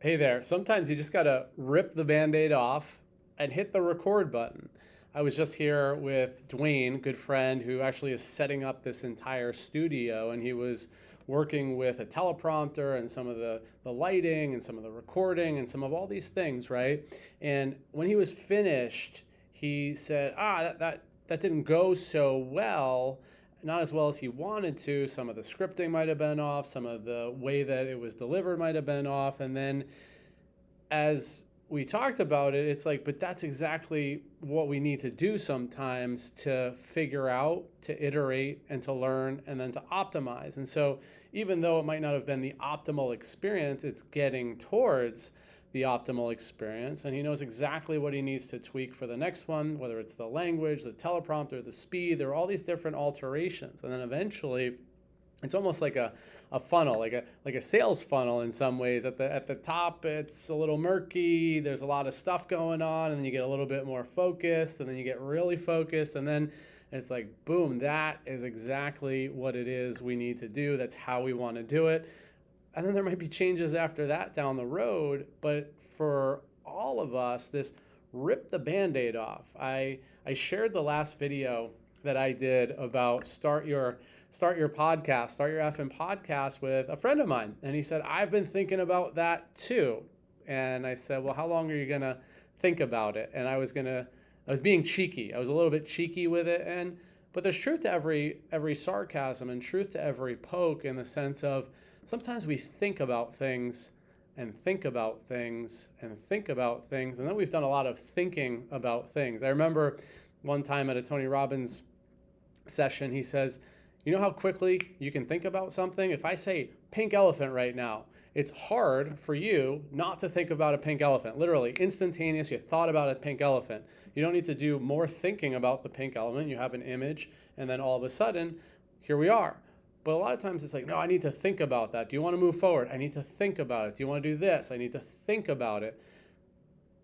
Hey there. Sometimes you just got to rip the Bandaid off and hit the record button. I was just here with Dwayne, good friend, who actually is setting up this entire studio, and he was working with a teleprompter and some of the lighting and some of the recording and some of all these things, right? And when he was finished, he said, that didn't go so well, not as well as he wanted to. Some of the scripting might have been off, some of the way that it was delivered might have been off. And then as we talked about it, it's like, but that's exactly what we need to do sometimes to figure out, to iterate, and to learn, and then to optimize. And so, even though it might not have been the optimal experience, it's getting towards the optimal experience. And he knows exactly what he needs to tweak for the next one, whether it's the language, the teleprompter, the speed. There are all these different alterations. And then eventually, it's almost like a funnel, like a sales funnel in some ways. At the top, it's a little murky. There's a lot of stuff going on, and then you get a little bit more focused, and then you get really focused, and then it's like, boom, that is exactly what it is we need to do. That's how we want to do it. And then there might be changes after that down the road, but for all of us, this rip the Band-Aid off. I shared the last video that I did about start your podcast, start your effing podcast with a friend of mine. And he said, I've been thinking about that too. And I said, well, how long are you going to think about it? And I was being cheeky. I was a little bit cheeky with it. But there's truth to every sarcasm and truth to every poke, in the sense of sometimes we think about things and think about things and think about things. And then we've done a lot of thinking about things. I remember one time at a Tony Robbins session, he says, you know how quickly you can think about something? If I say pink elephant right now, it's hard for you not to think about a pink elephant. Literally, instantaneous, you thought about a pink elephant. You don't need to do more thinking about the pink elephant. You have an image, and then all of a sudden, here we are. But a lot of times it's like, no, I need to think about that. Do you want to move forward? I need to think about it. Do you want to do this? I need to think about it.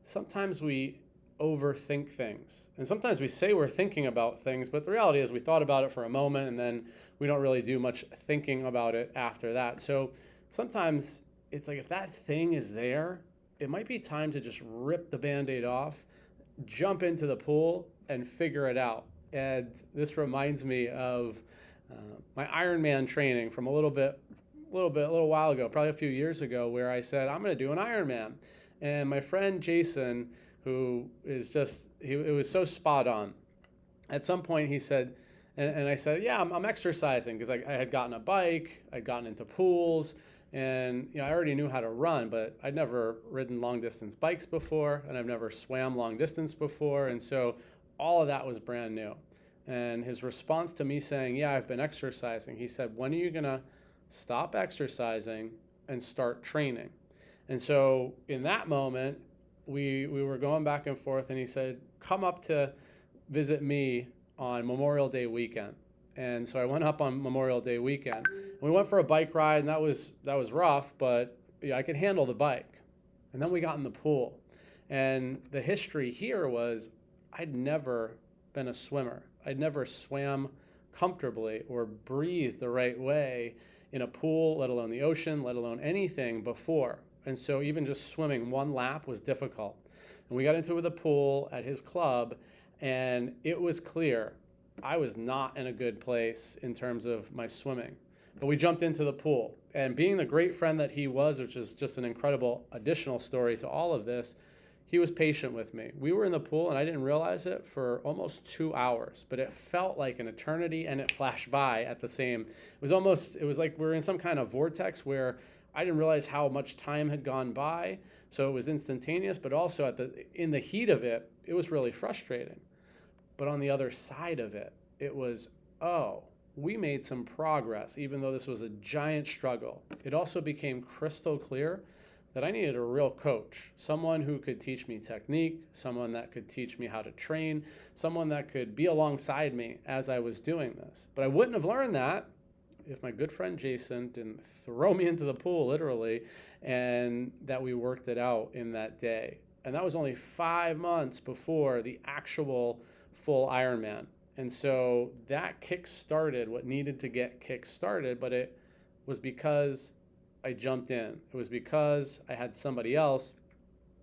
Sometimes we overthink things. And sometimes we say we're thinking about things, but the reality is we thought about it for a moment and then we don't really do much thinking about it after that. So sometimes it's like, if that thing is there, it might be time to just rip the Band-Aid off, jump into the pool, and figure it out. And this reminds me of my Ironman training from a little while ago, probably a few years ago, where I said, I'm going to do an Ironman. And my friend Jason, who is it was so spot on. At some point he said, and I said, yeah, I'm exercising, because I had gotten a bike, I'd gotten into pools, and I already knew how to run, but I'd never ridden long distance bikes before, and I've never swam long distance before, and so all of that was brand new. And his response to me saying, yeah, I've been exercising, he said, when are you gonna stop exercising and start training? And so in that moment, we were going back and forth, and he said, come up to visit me on Memorial Day weekend. And so I went up on Memorial Day weekend. We went for a bike ride, and that was rough, but I could handle the bike. And then we got in the pool. And the history here was, I'd never been a swimmer. I'd never swam comfortably or breathed the right way in a pool, let alone the ocean, let alone anything before. And so even just swimming one lap was difficult. And we got into the pool at his club, and it was clear I was not in a good place in terms of my swimming. But we jumped into the pool. And being the great friend that he was, which is just an incredible additional story to all of this, he was patient with me. We were in the pool, and I didn't realize it, for almost 2 hours, but it felt like an eternity, and it flashed by at the same. It was like we were in some kind of vortex where I didn't realize how much time had gone by. So it was instantaneous, but also in the heat of it, it was really frustrating. But on the other side of it, it was, oh, we made some progress, even though this was a giant struggle. It also became crystal clear that I needed a real coach, someone who could teach me technique, someone that could teach me how to train, someone that could be alongside me as I was doing this. But I wouldn't have learned that if my good friend Jason didn't throw me into the pool, literally, and that we worked it out in that day. And that was only 5 months before the actual full Ironman. And so that kick-started what needed to get kick-started, but it was because I jumped in. It was because I had somebody else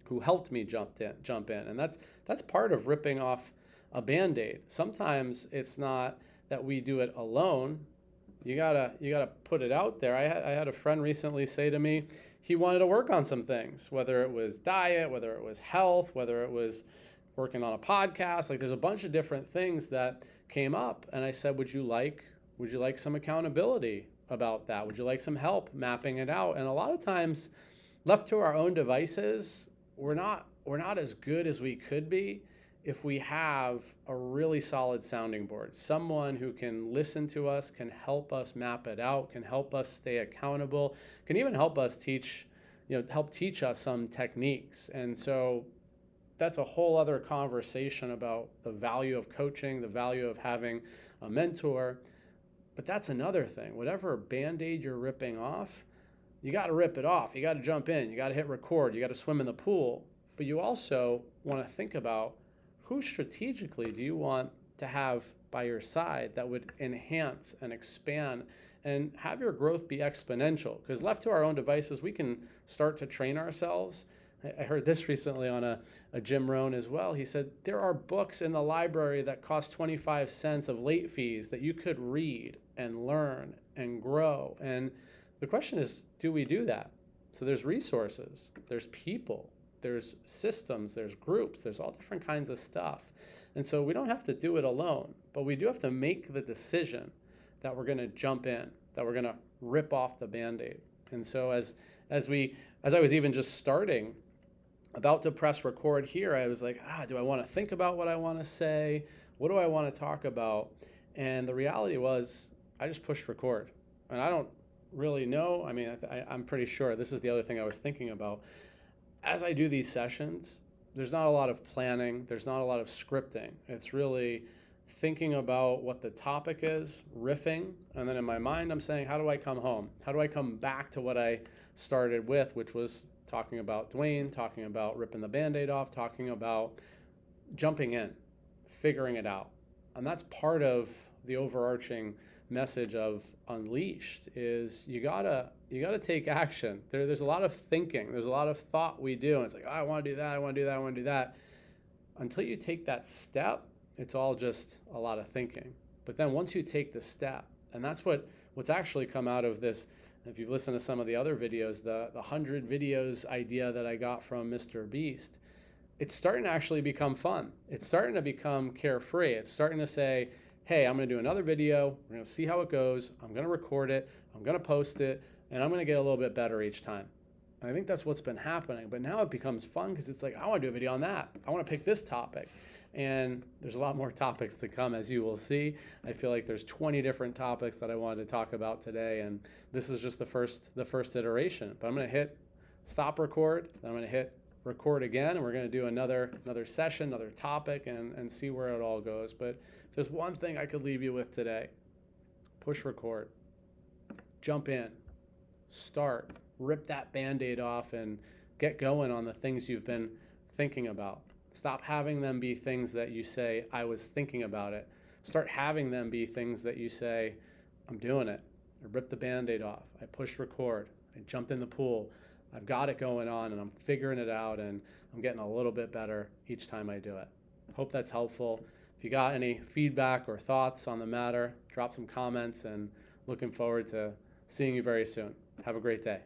who helped me jump in. And that's part of ripping off a Band-Aid. Sometimes it's not that we do it alone. You gotta put it out there. I had a friend recently say to me he wanted to work on some things, whether it was diet, whether it was health, whether it was working on a podcast. Like there's a bunch of different things that came up, and I said, would you like some accountability about that? Would you like some help mapping it out? And a lot of times, left to our own devices, we're not as good as we could be if we have a really solid sounding board, someone who can listen to us, can help us map it out, can help us stay accountable, can even help us teach us some techniques. And so that's a whole other conversation about the value of coaching, the value of having a mentor. But that's another thing. Whatever Band-Aid you're ripping off, you got to rip it off. You got to jump in. You got to hit record. You got to swim in the pool. But you also want to think about who strategically do you want to have by your side that would enhance and expand and have your growth be exponential. Because left to our own devices, we can start to train ourselves. I heard this recently on a Jim Rohn as well. He said, there are books in the library that cost 25 cents of late fees that you could read and learn and grow. And the question is, do we do that? So there's resources, there's people, there's systems, there's groups, there's all different kinds of stuff. And so we don't have to do it alone, but we do have to make the decision that we're going to jump in, that we're going to rip off the Band-Aid. And so as I was even just starting, about to press record here, I was like, do I want to think about what I want to say? What do I want to talk about? And the reality was, I just pushed record. And I don't really know. I mean, I'm pretty sure this is the other thing I was thinking about. As I do these sessions, there's not a lot of planning. There's not a lot of scripting. It's really thinking about what the topic is, riffing, and then in my mind, I'm saying, how do I come home? How do I come back to what I started with, which was talking about Dwayne, talking about ripping the Band-Aid off, talking about jumping in, figuring it out. And that's part of the overarching message of Unleashed is you gotta take action. There's a lot of thinking. There's a lot of thought we do. And it's like, I want to do that. I want to do that. I want to do that. Until you take that step, it's all just a lot of thinking. But then once you take the step, and that's what's actually come out of this. If you've listened to some of the other videos, the 100 videos idea that I got from Mr. Beast, it's starting to actually become fun. It's starting to become carefree. It's starting to say, hey, I'm going to do another video. We're going to see how it goes. I'm going to record it. I'm going to post it. And I'm going to get a little bit better each time. And I think that's what's been happening. But now it becomes fun because it's like, I want to do a video on that. I want to pick this topic. And there's a lot more topics to come, as you will see. I feel like there's 20 different topics that I wanted to talk about today. And this is just the first iteration. But I'm going to hit stop record. Then I'm going to hit record again. And we're going to do another session, another topic, and see where it all goes. But if there's one thing I could leave you with today, push record, jump in, start, rip that Band-Aid off, and get going on the things you've been thinking about. Stop having them be things that you say, I was thinking about it. Start having them be things that you say, I'm doing it. I ripped the Band-Aid off. I pushed record. I jumped in the pool. I've got it going on, and I'm figuring it out, and I'm getting a little bit better each time I do it. Hope that's helpful. If you got any feedback or thoughts on the matter, drop some comments, and looking forward to seeing you very soon. Have a great day.